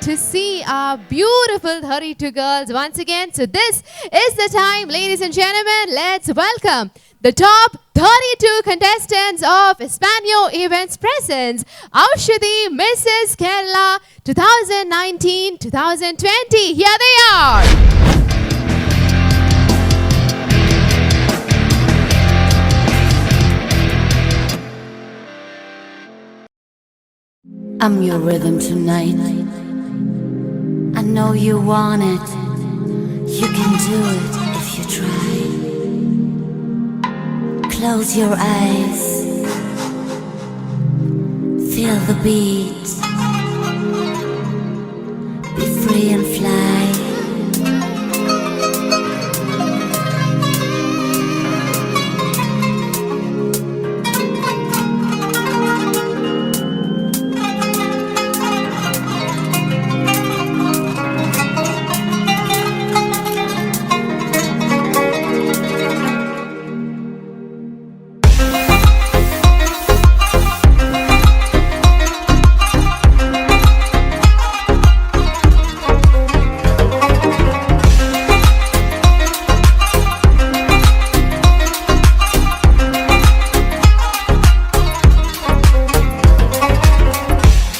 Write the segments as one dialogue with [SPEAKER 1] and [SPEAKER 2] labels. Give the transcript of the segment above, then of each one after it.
[SPEAKER 1] to see our beautiful 32 girls once again. So this is the time, ladies and gentlemen, let's welcome the top 32 contestants of Espanol Events Presents Aushadhi Mrs. Kerala 2019-2020. Here they are.
[SPEAKER 2] I'm your rhythm tonight. I know you want it. You can do it if you try. Close your eyes. Feel the beat. Be free and fly.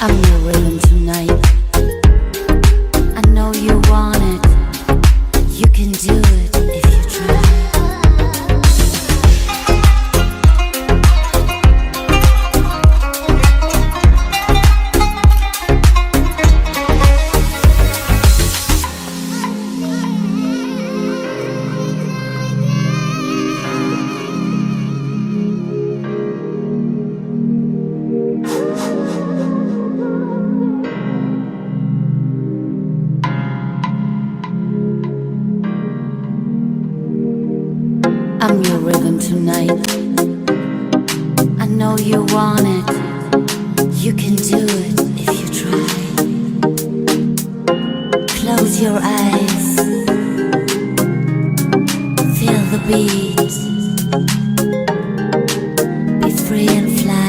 [SPEAKER 2] I'm your rhythm tonight. I know you want it. You can do it if you try. I'm your rhythm tonight. I know you want it. You can do it if you try. Close your eyes. Feel the beat. Be free and fly.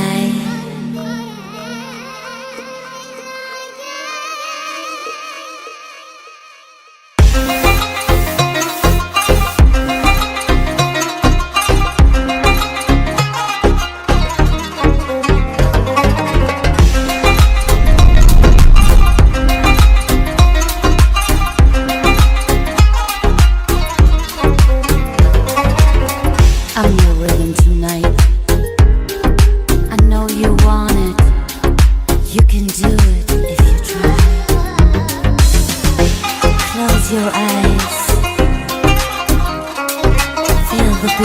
[SPEAKER 2] I'm your rhythm tonight. I know you want it. You can do it if you try. Close your eyes. Feel the beat.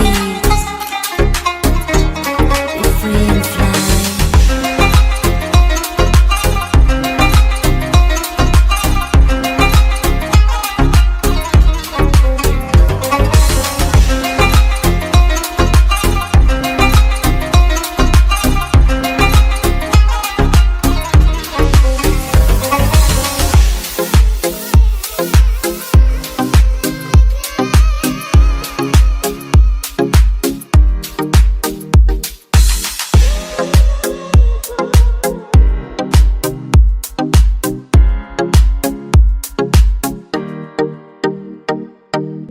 [SPEAKER 2] Be free and fly.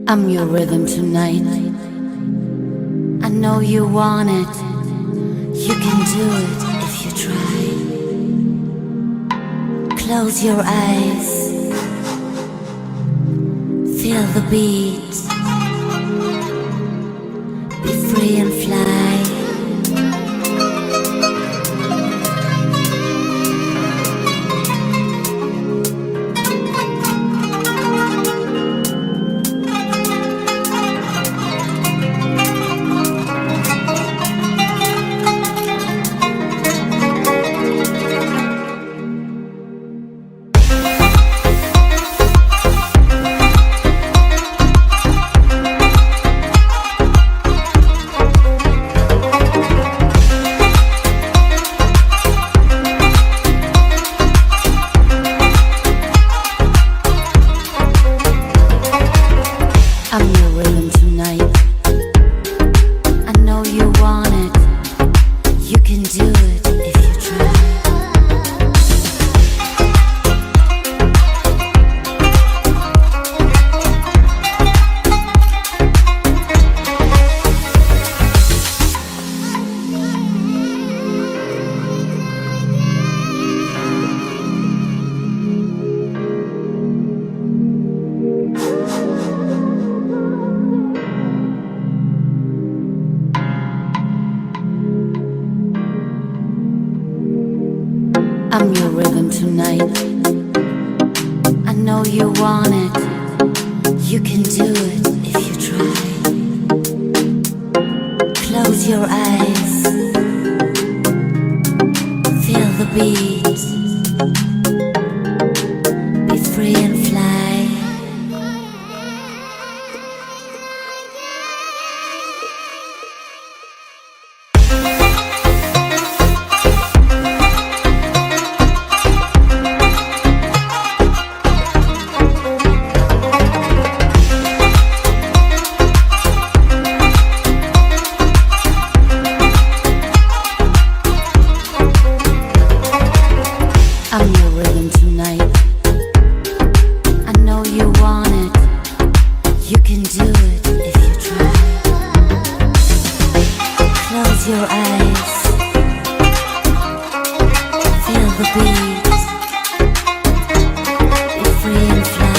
[SPEAKER 2] I'm your rhythm tonight. I know you want it. You can do it if you try. Close your eyes. Feel the beat. Be free and fly. I'm your rhythm tonight. I know you want it. You can do it if you try. tonight. I know you want it. You can do it if you try. Close your eyes. Feel the beat. Be free and fly. I'm your rhythm tonight. I know you want it. You can do it if you try. Close your eyes. Feel the beat. Be free and fly.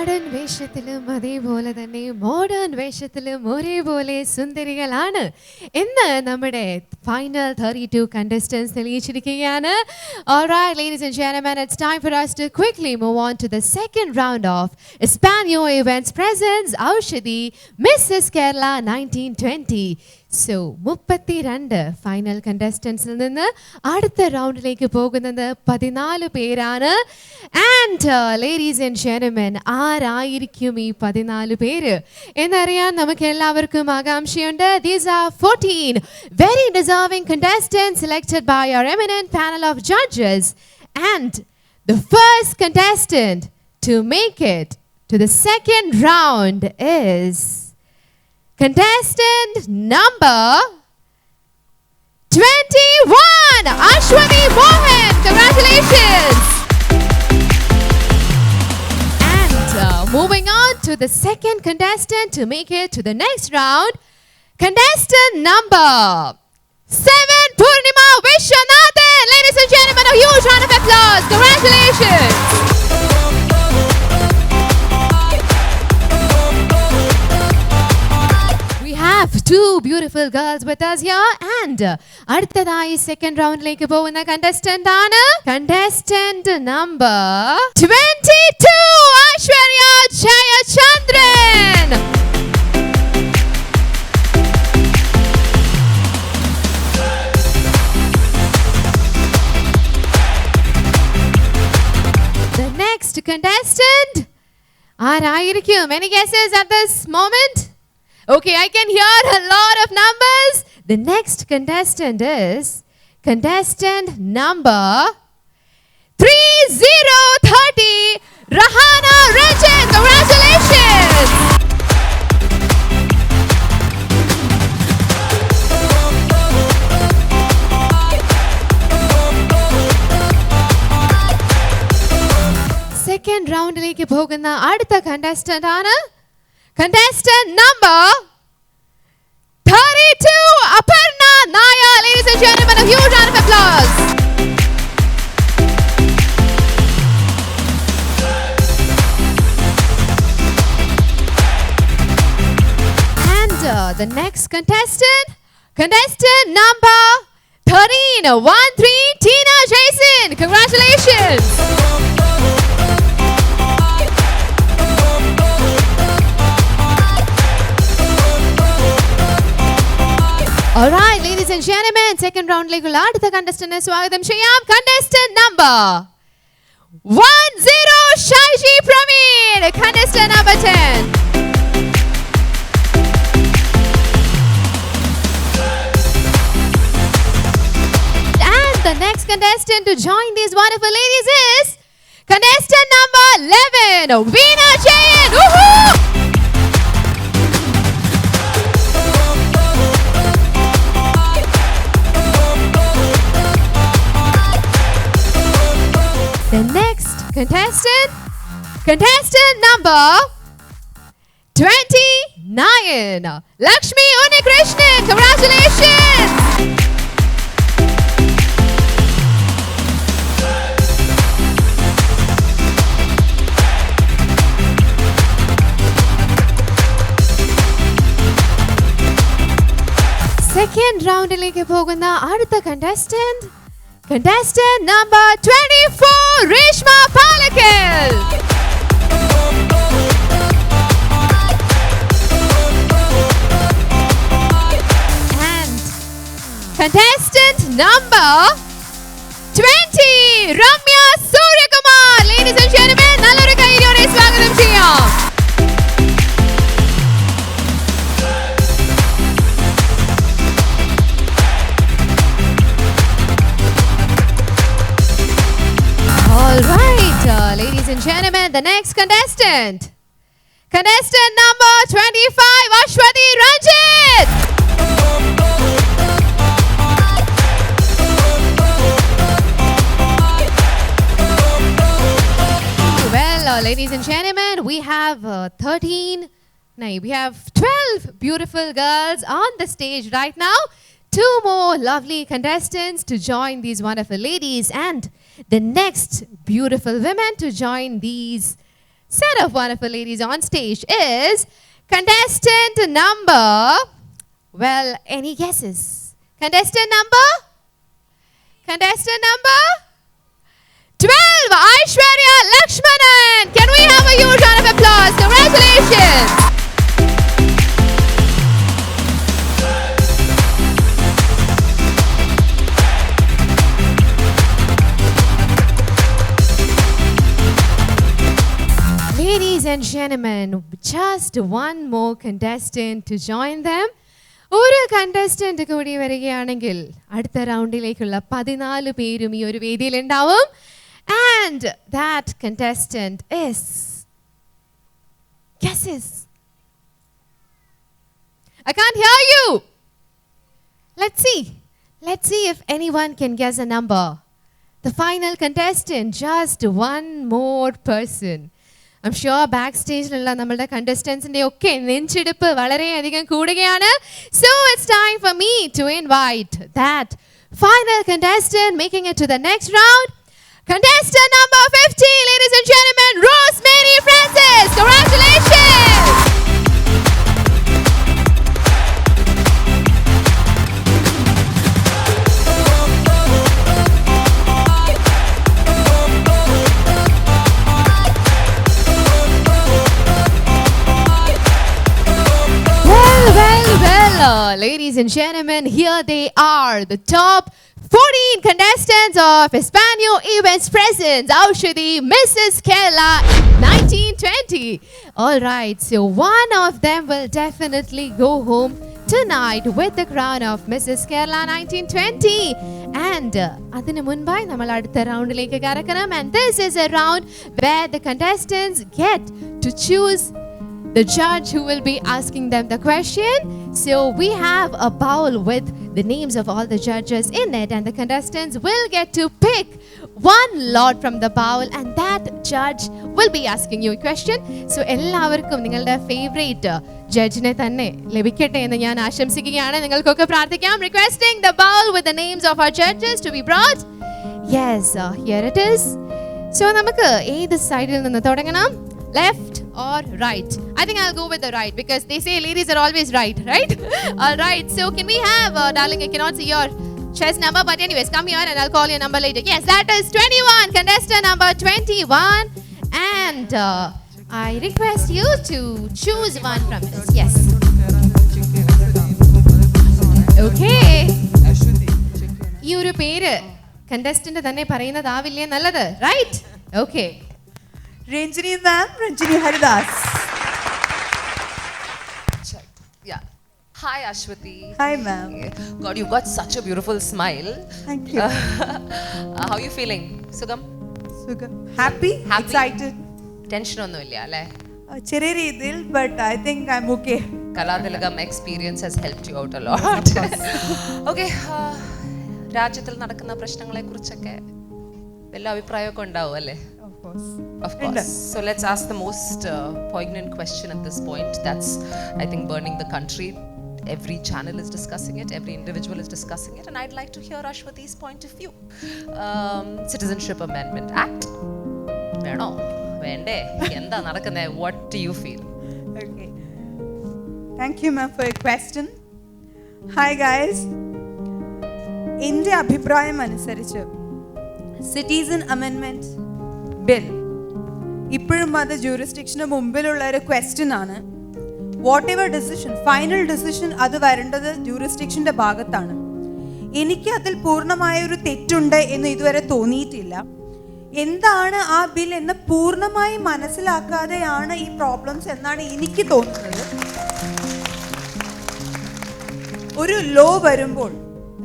[SPEAKER 1] നാടൻ വേഷത്തിലും അതേപോലെ തന്നെ modern വേഷത്തിലും ഒരേപോലെ സുന്ദരികളാണ് എന്ന് നമ്മുടെ final 32 contestants തെളിയിച്ചിരിക്കുകയാണ്. Alright, ladies and gentlemen, it's time for us to quickly move on to the second round of Espanol Events presents Aushadi Mrs. Kerala 1920. So, 32 final കണ്ടസ്റ്റൻസിൽ നിന്ന് അടുത്ത റൗണ്ടിലേക്ക് പോകുന്നത് 14 പേരാണ്. ആൻഡ് ലേഡീസ് ആൻഡ് ജെന്റിൽമെൻ, ആരായിരിക്കും ഈ 14 പേര് എന്നറിയാൻ നമുക്ക് എല്ലാവർക്കും ആകാംക്ഷയുണ്ട്. These are 14 very deserving contestants selected by our eminent panel of judges. And the first contestant to make it to the second round is contestant number 21, Ashwani Mohan. Congratulations. And moving on to the second contestant to make it to the next round, contestant number 7, Purnima Vishwanathan. Ladies and gentlemen, a huge round of applause. Congratulations. Have two beautiful girls with us here, and അടുത്തതായി second റൗണ്ടിലേക്ക് പോകുന്ന contestant ആണ് contestant number 22, Aishwarya Jayachandran. The next contestant ആരായിരിക്കും? Any guesses at this moment? Okay, I can hear a lot of numbers. The next contestant is contestant number 3030, Rahana Ranjan. Congratulations. Second roundലേക്ക് പോകുന്ന അടുത്ത contestant ആണ് contestant number 32, Aparna Naya. Ladies and gentlemen, a huge round of applause. And the next contestant, contestant number 13, Tina Jason. Congratulations. Alright, ladies and gentlemen, second round ലേക്കുള്ള അടുത്ത contestant സ്വാഗതം ചെയ്യാം. Contestant number 10, Shaiji Praveen. Contestant number 10. And the next contestant to join these wonderful ladies is contestant number 11, Veena Jain. Woohoo! The next contestant number 29, Lakshmi Unikrishnan. Congratulations. Second roundലേക്ക് പോകുന്ന അടുത്ത contestant number 24, Reshma Palakal. And contestant number 20, Ramya Suryakumar. Ladies and gentlemen, നല്ലൊരു കൈയ്യോടെ സ്വാഗതം ചെയ്യാം. Alright, ladies and gentlemen, the next contestant number 25, Ashwati Ranjit. Well, ladies and gentlemen, we have 12 beautiful girls on the stage right now. 2 more lovely contestants to join these wonderful ladies, and the next beautiful women to join these set of wonderful ladies on stage is contestant number, well, any guesses? Contestant number 12, Aishwarya Lakshmanan. Can we have a huge round of applause? Congratulations. Ladies and gentlemen, just one more contestant to join them. ഒരു contestant കൂടി വരികയാണെങ്കിൽ അടുത്ത റൗണ്ടിലേക്കുള്ള 14 പേരും ഈ ഒരു വേദിയിലുണ്ടാവും. And that contestant is, guesses. I can't hear you. Let's see if anyone can guess a number. The final contestant, just one more person. I'm sure backstage-ലുള്ള നമ്മളുടെ contestants-ന്റെ ഒക്കെ നെഞ്ചിടിപ്പ് വളരെയധികം കൂടുകയാണ്. So it's time for me to invite that final contestant making it to the next round. Contestant number 15, ladies and gentlemen, Rosemary Francis. Congratulations. Ladies and gentlemen, here they are, the top 14 contestants of Espanol Events Presents Aushadhi Mrs. Kerala 1920. All right, so one of them will definitely go home tonight with the crown of Mrs. Kerala 1920. And adinu munbai nammal adutha roundilekku karakanam, and this is a round where the contestants get to choose the judge who will be asking them the question. So we have a bowl with the names of all the judges in it, and the contestants will get to pick one lot from the bowl, and that judge will be asking you a question. So ellavarkum ningalde favorite judge ne thanne lebikette ennu njan aashamsikkukayanu. Ningalkokku prarthikam, requesting the bowl with the names of our judges to be brought. Yes, here it is. So namukku either side il ninnu thodanganam, left or right? I think I'll go with the right, because they say ladies are always right? All right, so can we have, darling, I cannot see your chest number, but anyways, come here and I'll call your number later. Yes, that is 21, contestant number 21. And I request you to choose one from this. Yes. Okay. ഈ ഒരു പേര് contestant തന്നെ പറയുന്നതാവില്ലേ നല്ലത്, right? Okay.
[SPEAKER 3] Ranjini ma'am, Ranjini Haridas.
[SPEAKER 4] Yeah. Hi Ashwati.
[SPEAKER 3] Hi ma'am.
[SPEAKER 4] God, you've got such a beautiful smile.
[SPEAKER 3] Thank you.
[SPEAKER 4] How are you feeling? Sugam?
[SPEAKER 3] Sugam. Happy? Excited?
[SPEAKER 4] Tension onnu illa alle?
[SPEAKER 3] Cheri reedil, but I think I'm okay.
[SPEAKER 4] Kalathilagam experience has helped you out a lot. Okay. രാജ്യത്തിൽ നടക്കുന്ന പ്രശ്നങ്ങളെ കുറിച്ചൊക്കെ വല്ല അഭിപ്രായമൊക്കെ ഉണ്ടാവും അല്ലേ? Of course. So let's ask the most poignant question at this point. That's, I think, burning the country. Every channel is discussing it. Every individual is discussing it. And I'd like to hear Ashwati's point of view. Citizenship Amendment Act. Veno? Vende? Yenda nadakune? What do you feel?
[SPEAKER 3] Okay. Thank you ma'am for your question. Hi guys. Inde abhiprayam anusarichu Citizen Amendment Bill ഇപ്പോഴും അത് ജൂറിസ്ഡിക്ഷന് മുമ്പിലുള്ള ഒരു question ആണ്. What ever decision, final decision അത് വരേണ്ടത് ജൂറിസ്ഡിക്ഷന്റെ ഭാഗത്താണ്. എനിക്ക് അതിൽ പൂർണ്ണമായ ഒരു തെറ്റുണ്ട് എന്ന് ഇതുവരെ തോന്നിയിട്ടില്ല. എന്താണ് ആ ബിൽ എന്ന് പൂർണ്ണമായി മനസ്സിലാക്കാതെയാണ് ഈ പ്രോബ്ലംസ് എന്നാണ് എനിക്ക് തോന്നുന്നത്. ഒരു ലോ വരുമ്പോൾ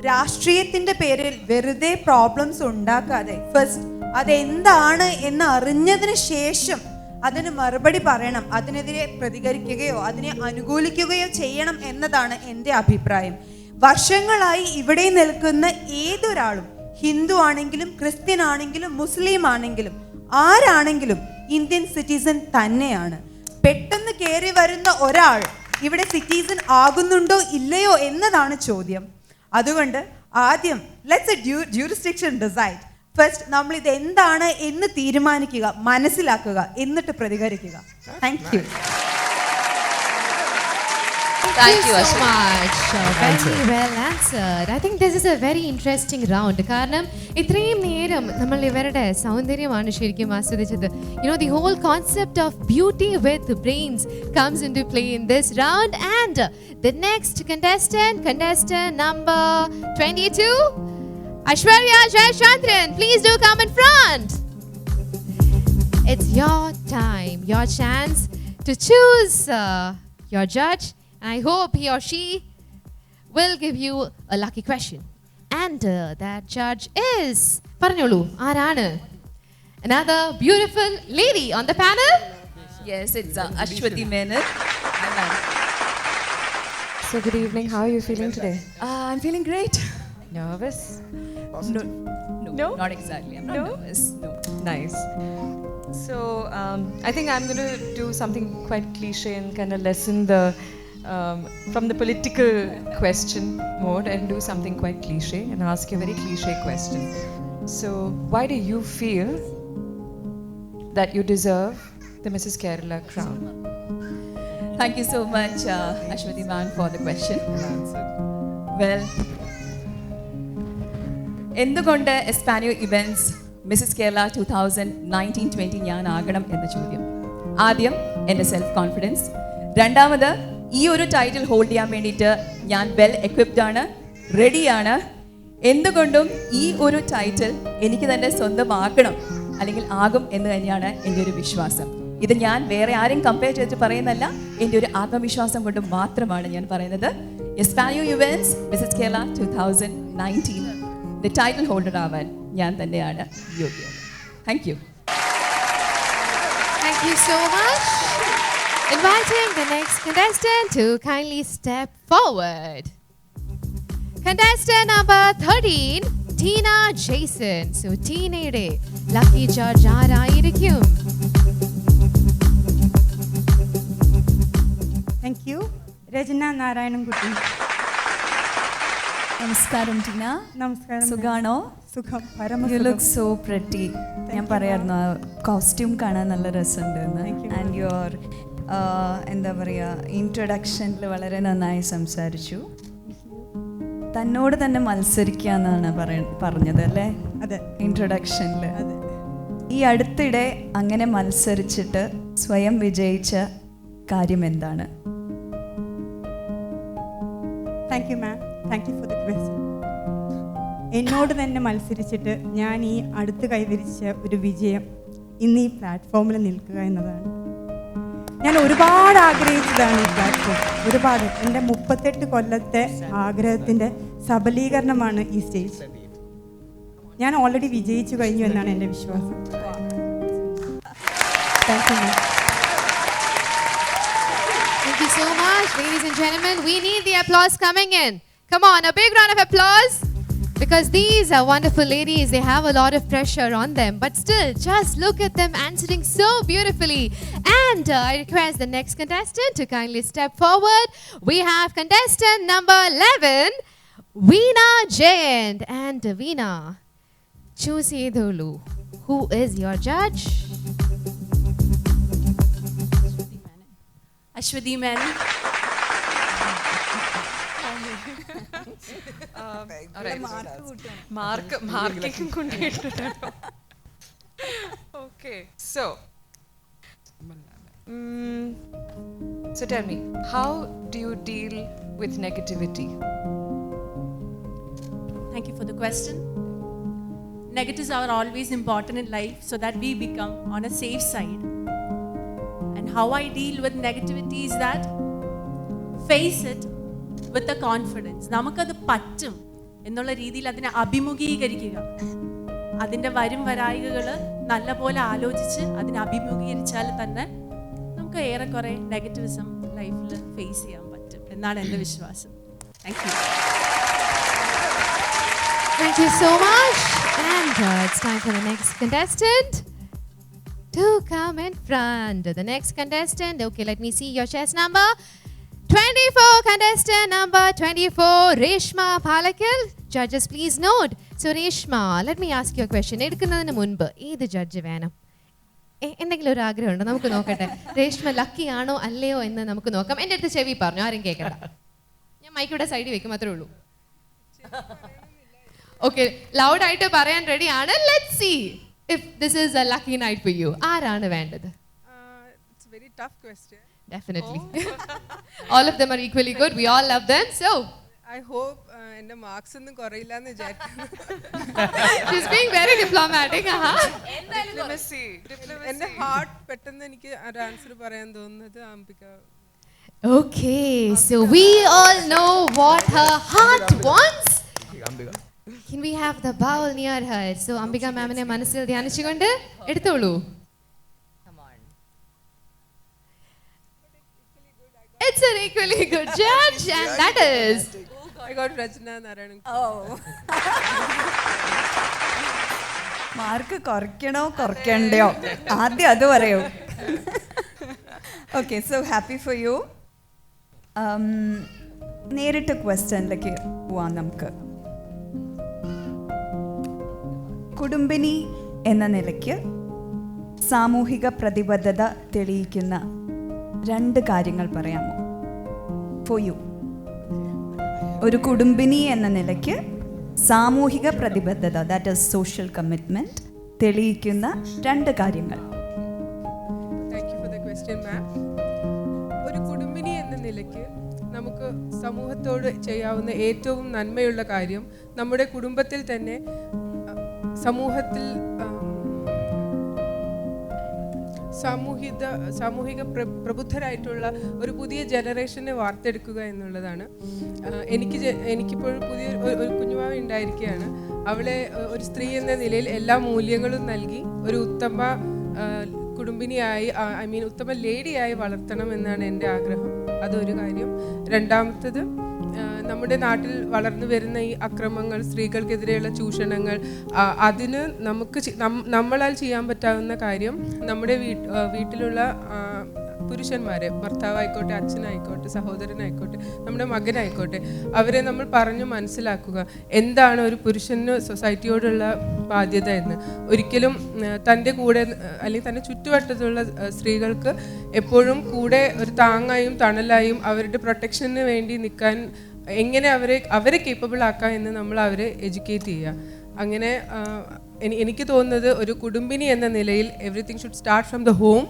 [SPEAKER 3] രാഷ്ട്രീയത്തിന്റെ പേരിൽ വെറുതെ പ്രോബ്ലംസ് ഉണ്ടാക്കാതെ ഫസ്റ്റ് അതെന്താണ് എന്ന് അറിഞ്ഞതിന് ശേഷം അതിന് മറുപടി പറയണം, അതിനെതിരെ പ്രതികരിക്കുകയോ അതിനെ അനുകൂലിക്കുകയോ ചെയ്യണം എന്നതാണ് എൻ്റെ അഭിപ്രായം. വർഷങ്ങളായി ഇവിടെ നിൽക്കുന്ന ഏതൊരാളും, ഹിന്ദു ആണെങ്കിലും ക്രിസ്ത്യൻ ആണെങ്കിലും മുസ്ലിം ആണെങ്കിലും ആരാണെങ്കിലും ഇന്ത്യൻ സിറ്റിസൺ തന്നെയാണ്. പെട്ടെന്ന് കയറി വരുന്ന ഒരാൾ ഇവിടെ സിറ്റിസൺ ആകുന്നുണ്ടോ ഇല്ലയോ എന്നതാണ് ചോദ്യം. അതുകൊണ്ട് ആദ്യം let's A jurisdiction decide. First നമ്മൾ ഇത് എന്താണ് എന്ന് തീരുമാനിക്കുക, മനസ്സിലാക്കുക, എന്നിട്ട് പ്രതികരിക്കുക. Thank you.
[SPEAKER 1] Thank you so much. Very well answered. I think this is a very interesting round. കാരണം ഇത്രയും നേരം നമ്മൾ ഇവരുടെ സൗന്ദര്യമാണ് ശരിക്കും ആസ്വദിച്ചത്. You know, the whole concept of beauty with brains comes into play in this round. And the next contestant number 22, Aishwarya Jayachandran. Please do come in front. It's your time, your chance to choose your judge. I hope he or she will give you a lucky question. And that judge is Parnolu Arana. Another beautiful lady on the panel.
[SPEAKER 5] Yes, it's Ashwathi Menon.
[SPEAKER 6] So good evening. How are you feeling today?
[SPEAKER 5] I'm feeling great.
[SPEAKER 6] Nervous?
[SPEAKER 5] No, not exactly. I'm not nervous. No.
[SPEAKER 6] Nice. So I think I'm going to do something quite cliche and kind of lessen the from the political question mode and do something quite cliche and ask you a very cliche question. So why do you feel that you deserve the Mrs. Kerala crown?
[SPEAKER 5] Thank you so much, Ashwathi ma'am, for the question. Well, എന്തുകൊണ്ട് എസ്പാനിയോ events Mrs Kerala 2019-20 ഞാൻ ആകണം എന്ന ചോദ്യം. ആദ്യം എൻ്റെ self confidence, രണ്ടാമത് ഈ ഒരു ടൈറ്റിൽ ഹോൾഡ് ചെയ്യാൻ വേണ്ടിയിട്ട് ഞാൻ വെൽ എക്വിപ്ഡ് ആണ്, റെഡിയാണ്. എന്തുകൊണ്ടും ഈ ഒരു ടൈറ്റിൽ എനിക്ക് തന്നെ സ്വന്തമാക്കണം അല്ലെങ്കിൽ ആകും എന്ന് തന്നെയാണ് എൻ്റെ ഒരു വിശ്വാസം. ഇത് ഞാൻ വേറെ ആരും കമ്പയർ ചെയ്തിട്ട് പറയുന്നല്ല, എൻ്റെ ഒരു ആത്മവിശ്വാസം കൊണ്ട് മാത്രമാണ് ഞാൻ പറയുന്നത്. എസ്പാനിയോ events Mrs Kerala 2019 the title holder ആവാൻ ഞാൻ തന്നെയാണ് യോഗ്യത. Thank you.
[SPEAKER 1] Thank you so much. Inviting the next contestant to kindly step forward. Contestant number 13, Tina Jason. So Tina lucky judge ആരായിരിക്കും?
[SPEAKER 7] Thank you. രചന നാരായണൻകുട്ടി.
[SPEAKER 5] നമസ്കാരം ടീന.
[SPEAKER 7] നമസ്കാരം.
[SPEAKER 5] സുഖാണോ?
[SPEAKER 7] സുഖം.
[SPEAKER 5] You look so pretty. ഞാൻ പറയായിരുന്നു ആ കോസ്റ്റ്യൂം കാണാൻ നല്ല രസമുണ്ട്. ആൻഡ് യുവർ എന്താ പറയുക, ഇൻട്രൊഡക്ഷനിൽ വളരെ നന്നായി സംസാരിച്ചു. തന്നോട് തന്നെ മത്സരിക്കുക എന്നാണ് പറഞ്ഞത് അല്ലേ?
[SPEAKER 7] അതെ,
[SPEAKER 5] ഇൻട്രൊഡക്ഷനിൽ.
[SPEAKER 7] അതെ.
[SPEAKER 5] ഈ അടുത്തിടെ അങ്ങനെ മത്സരിച്ചിട്ട് സ്വയം വിജയിച്ച കാര്യം എന്താണ്?
[SPEAKER 7] Thank you ma'am. Thank you for the question. എന്നോട് തന്നെ മത്സരിച്ചിട്ട് ഞാൻ ഈ അടുത്ത് കൈവരിച്ച ഒരു വിജയം ഇന്ന് ഈ പ്ലാറ്റ്ഫോമിൽ നിൽക്കുക എന്നതാണ്. ഞാൻ ഒരുപാട് ആഗ്രഹിച്ചതാണ് ഈ പ്ലാറ്റ്ഫോം. ഒരുപാട് എൻ്റെ 38 കൊല്ലത്തെ ആഗ്രഹത്തിൻ്റെ സബലീകരണമാണ് ഈ സ്റ്റേജ്. ഞാൻ ഓൾറെഡി വിജയിച്ചു കഴിഞ്ഞു എന്നാണ് എൻ്റെ വിശ്വാസം. Thank you ma'am.
[SPEAKER 1] Thank you so much, ladies and gentlemen. We need the applause coming in. Come on, a big round of applause. Because these are wonderful ladies. They have a lot of pressure on them. But still, just look at them answering so beautifully. And I request the next contestant to kindly step forward. We have contestant number 11, Veena Jayant. And Veena, choose Edolu. Who is your judge?
[SPEAKER 8] Ashwathi Menon.
[SPEAKER 6] Marking കൊണ്ടിട്ടുണ്ട്. Okay, so tell me, how do you deal with negativity?
[SPEAKER 8] Thank you for the question. Negatives are always important in life so that we become on a safe side. And how I deal with negativity is that face it with the confidence. നമുക്കത് പറ്റും എന്നുള്ള രീതിയിൽ അതിനെ അഭിമുഖീകരിക്കുക. അതിൻ്റെ വരും വരായികകൾ നല്ലപോലെ ആലോചിച്ച് അതിനെ അഭിമുഖീകരിച്ചാൽ തന്നെ നമുക്ക് ഏറെക്കുറെ നെഗറ്റിവിസം ലൈഫിൽ ഫേസ് ചെയ്യാൻ പറ്റും എന്നാണ് എൻ്റെ വിശ്വാസം. Thank you.
[SPEAKER 1] Thank you so much. And it's time for the next contestant to come in front. The next contestant, okay, let me see your chess number. 24 contestant number 24, Reshma Palakal. Judges, please note. So Reshma, let me ask you a question. എടുക്കുന്നതിന് മുൻപ് ഏത് judge വേണം? എന്തെങ്കിലും ഒരു ആഗ്രഹമുണ്ടോ? നമുക്ക് നോക്കട്ടെ. Reshma lucky ആണോ അല്ലയോ എന്ന് നമുക്ക് നോക്കാം. എൻ്റെ അടുത്ത് ചെവി പറഞ്ഞു, ആരും കേൾക്കണ്ട. ഞാൻ മൈക്കിവിടെ സൈഡിൽ വെക്കും, അത്രേ ഉള്ളൂ. ഓക്കെ, ലൗഡ് ആയിട്ട് പറയാൻ റെഡി ആണ്. Let's see if this is a lucky night for you. ആരാണ് വേണ്ടത്?
[SPEAKER 9] It's a very tough question.
[SPEAKER 1] Definitely. All of them are equally good. We all love them. So
[SPEAKER 9] I hope എൻ്റെ marks ഒന്നും കുറയില്ല എന്ന് വിചാരിക്കുന്നു.
[SPEAKER 1] she's being very diplomatic.
[SPEAKER 9] എൻ്റെ heart പെട്ടെന്ന് എനിക്ക് ഒരു ആൻസർ പറയാൻ തോന്നുന്നത് Ambika.
[SPEAKER 1] Okay, so we all know what her heart wants. Can we have the bowl near her? So Ambika ma'amine മനസ്സിൽ ധ്യാനിച്ചുകൊണ്ട് എടുത്തോളൂ. It's an equally good judge, and that is
[SPEAKER 9] I got Rajna Narayan.
[SPEAKER 10] Mark കുറയ്ക്കണോ കുറയ്ക്കണ്ടയോ ആദ്യം അത് പറയൂ. Okay, so happy for you. നേരിട്ട് ക്വസ്റ്റ്യനിലേക്ക് പോവാം നമുക്ക്. കുടുംബിനി എന്ന നിലയ്ക്ക് സാമൂഹിക പ്രതിബദ്ധത തെളിയിക്കുന്ന 2 കാര്യങ്ങൾ പറയാമോ? For you. ഒരു കുടുംബിനി എന്ന നിലയ്ക്ക് സാമൂഹിക പ്രതിബദ്ധത, ദാറ്റ് ഈസ് സോഷ്യൽ കമ്മിറ്റ്മെൻറ്റ്, തെളിയിക്കുന്ന 2 കാര്യങ്ങൾ.
[SPEAKER 9] Thank you for the question ma'am. ഒരു കുടുംബിനി എന്ന നിലയ്ക്ക് നമുക്ക് സമൂഹത്തോട് ചെയ്യാവുന്ന ഏറ്റവും നന്മയുള്ള കാര്യം നമ്മുടെ കുടുംബത്തിൽ തന്നെ സമൂഹത്തിൽ സാമൂഹിക പ്രബുദ്ധരായിട്ടുള്ള ഒരു പുതിയ ജനറേഷനെ വാർത്തെടുക്കുക എന്നുള്ളതാണ്. എനിക്കിപ്പോൾ ഒരു കുഞ്ഞുമാവ ഉണ്ടായിരിക്കുകയാണ്. അവളെ ഒരു സ്ത്രീ എന്ന നിലയിൽ എല്ലാ മൂല്യങ്ങളും നൽകി ഒരു ഉത്തമ കുടുംബിനിയായി, ഉത്തമ ലേഡിയായി വളർത്തണം എന്നാണ് എൻ്റെ ആഗ്രഹം. അതൊരു കാര്യം. രണ്ടാമത്തത്, നമ്മുടെ നാട്ടിൽ വളർന്നു വരുന്ന ഈ അക്രമങ്ങൾ, സ്ത്രീകൾക്കെതിരെയുള്ള ചൂഷണങ്ങൾ, അതിന് നമ്മളാൽ ചെയ്യാൻ പറ്റാവുന്ന കാര്യം നമ്മുടെ വീട്ടിലുള്ള പുരുഷന്മാരെ, ഭർത്താവായിക്കോട്ടെ, അച്ഛനായിക്കോട്ടെ, സഹോദരനായിക്കോട്ടെ, നമ്മുടെ മകനായിക്കോട്ടെ, അവരെ നമ്മൾ പറഞ്ഞു മനസ്സിലാക്കുക എന്താണ് ഒരു പുരുഷന് സൊസൈറ്റിയോടുള്ള ബാധ്യത എന്ന്. ഒരിക്കലും തൻ്റെ കൂടെ അല്ലെങ്കിൽ തൻ്റെ ചുറ്റുവട്ടത്തുള്ള സ്ത്രീകൾക്ക് എപ്പോഴും കൂടെ ഒരു താങ്ങായും തണലായും അവരുടെ പ്രൊട്ടക്ഷന് വേണ്ടി നിൽക്കാൻ എങ്ങനെ അവരെ കേപ്പബിൾ ആക്കാം എന്ന് നമ്മൾ അവരെ എഡ്യൂക്കേറ്റ് ചെയ്യുക. അങ്ങനെ എനിക്ക് തോന്നുന്നത് ഒരു കുടുംബിനി എന്ന നിലയിൽ everything should start from the home.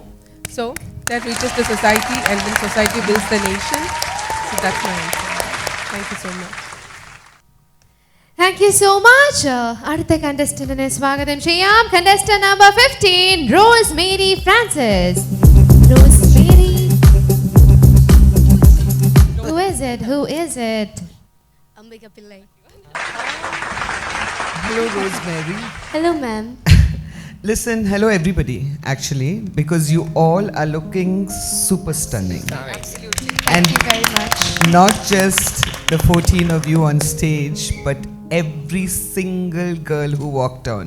[SPEAKER 9] So that reaches the society, and then society builds the nation. So that's my answer. Thank you so much.
[SPEAKER 1] Thank you so much. അടുത്ത കണ്ടസ്റ്റന്റിനെ സ്വാഗതം ചെയ്യാം. Contestant number 15, Rosemary Francis. Rosemary. Who is it? Who is it?
[SPEAKER 11] Ambika Pillai.
[SPEAKER 12] Hello, Rosemary.
[SPEAKER 11] Hello, ma'am.
[SPEAKER 12] Listen, hello everybody, actually, because you all are looking super stunning.
[SPEAKER 11] Absolutely.
[SPEAKER 12] And
[SPEAKER 11] thank you very much.
[SPEAKER 12] Not just the 14 of you on stage, but every single girl who walked on.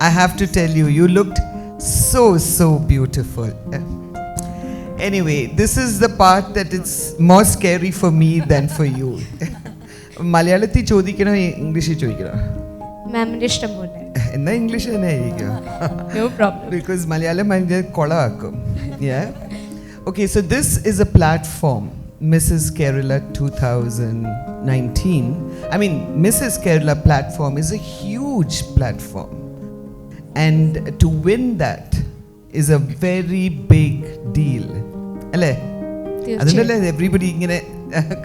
[SPEAKER 12] I have to tell you, you looked so beautiful. Anyway, this is the part that it's more scary for me than for you. Malayalathi chodikano, English chodikano.
[SPEAKER 11] Ma'am, ishtam bole.
[SPEAKER 12] എന്നാ English തന്നെ ആയിരിക്കും.
[SPEAKER 11] No problem.
[SPEAKER 12] Because Malayalam അതിൻ്റെ കൊളാക്കും. Yeah. Okay, so this is a platform, Mrs. Kerala 2019. I mean, Mrs. Kerala platform is a huge platform. And to win that is a very big deal. അല്ലേ? അതുകൊണ്ടല്ലേ everybody ഇങ്ങനെ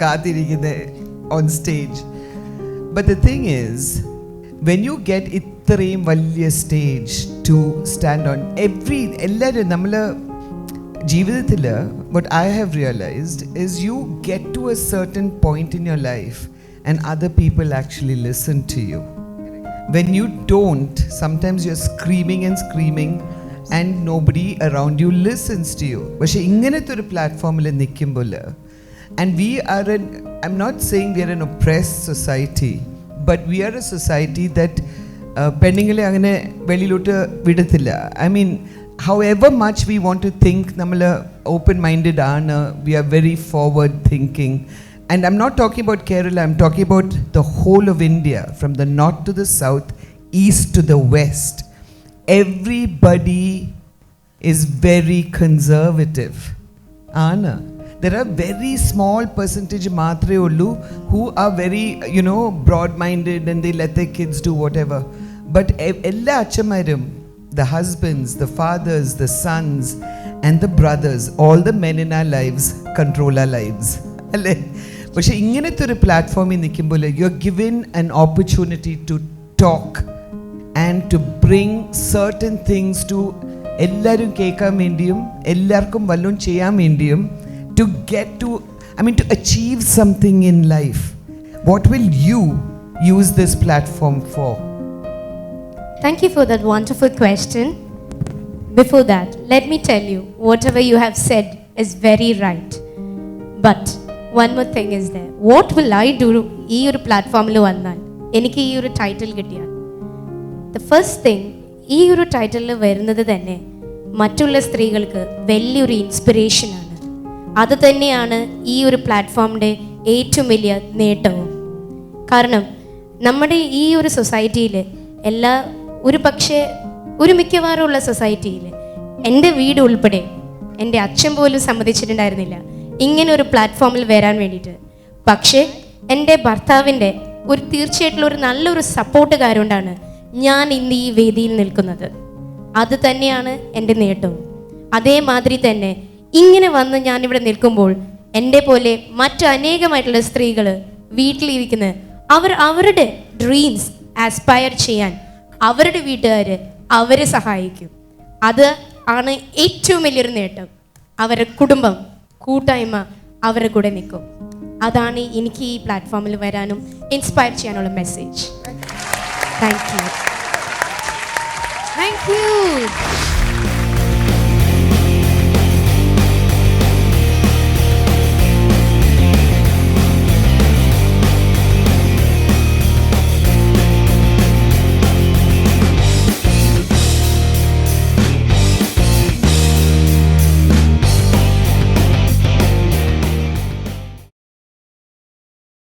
[SPEAKER 12] കാത്തിരിക്കുന്നത് on stage. But the thing is, when you get ഇത്രയും വലിയ stage two stand on എല്ലാവരും നമ്മൾ ജീവിതത്തിൽ what I have realized is you get to a certain point in your life and other people actually listen to you. When you don't, sometimes you're screaming and nobody around you listens to you. പക്ഷേ ഇങ്ങനത്തെ ഒരു പ്ലാറ്റ്ഫോമിൽ നിൽക്കുമ്പോൾ, and I'm not saying we are an oppressed society, but we are a society that പെണ്ണുങ്ങളെ അങ്ങനെ വെളിയിലോട്ട് വിടത്തില്ല. I mean, however much we want to think, നമ്മൾ open-minded ആണ്, we are very forward thinking. And I'm not talking about Kerala, I'm talking about the whole of India, from the north to the south, east to the west. Everybody is very conservative. Anna, there are very small percentage matre ullu who are very, broad-minded and they let their kids do whatever. But ella achamarum, the husbands, the fathers, the sons, and the brothers, all the men in our lives control our lives. പക്ഷെ ഇങ്ങനത്തെ ഒരു പ്ലാറ്റ്ഫോമിൽ നിൽക്കുമ്പോൾ you are given an opportunity to talk and to bring certain things to എല്ലാവരും കേൾക്കാൻ വേണ്ടിയും എല്ലാവർക്കും വല്ലതും ചെയ്യാൻ വേണ്ടിയും to get to to achieve something in life. What will you use this platform for?
[SPEAKER 11] Thank you for that wonderful question. Before that, let me tell you, whatever you have said is very right. But one more thing is there. What will I do ഈ ഒരു പ്ലാറ്റ്ഫോമിൽ വന്നാൽ എനിക്ക് ഈ ഒരു title കിട്ടിയാൽ? The first thing, ഈ ഒരു ടൈറ്റിലിൽ വരുന്നത് തന്നെ മറ്റുള്ള സ്ത്രീകൾക്ക് വലിയൊരു ഇൻസ്പിറേഷനാണ്. അത് തന്നെയാണ് ഈ ഒരു പ്ലാറ്റ്ഫോമിൻ്റെ ഏറ്റവും വലിയ നേട്ടവും. കാരണം നമ്മുടെ ഈ ഒരു സൊസൈറ്റിയിൽ ഒരു മിക്കവാറുമുള്ള സൊസൈറ്റിയിൽ എൻ്റെ വീട് ഉൾപ്പെടെ എൻ്റെ അച്ഛൻ പോലും സമ്മതിച്ചിട്ടുണ്ടായിരുന്നില്ല ഇങ്ങനെ ഒരു പ്ലാറ്റ്ഫോമിൽ വരാൻ വേണ്ടിയിട്ട്. പക്ഷേ എൻ്റെ ഭർത്താവിൻ്റെ തീർച്ചയായിട്ടുള്ള ഒരു നല്ലൊരു സപ്പോർട്ട് കൊണ്ടാണ് ഞാൻ ഇന്ന് ഈ വേദിയിൽ നിൽക്കുന്നത്. അത് തന്നെയാണ് എൻ്റെ നേട്ടവും. അതേമാതിരി തന്നെ ഇങ്ങനെ വന്ന് ഞാനിവിടെ നിൽക്കുമ്പോൾ എൻ്റെ പോലെ മറ്റു അനേകമായിട്ടുള്ള സ്ത്രീകൾ വീട്ടിലിരിക്കുന്ന അവരുടെ ഡ്രീംസ് ആസ്പയർ ചെയ്യാൻ അവരുടെ വീട്ടുകാർ അവരെ സഹായിക്കും. അത് ആണ് ഏറ്റവും വലിയൊരു നേട്ടം. അവരുടെ കുടുംബം, കൂട്ടായ്മ അവരുടെ കൂടെ നിൽക്കും. അതാണ് എനിക്ക് ഈ പ്ലാറ്റ്ഫോമിൽ വരാനും ഇൻസ്പയർ ചെയ്യാനുള്ള മെസ്സേജ്. Thank you.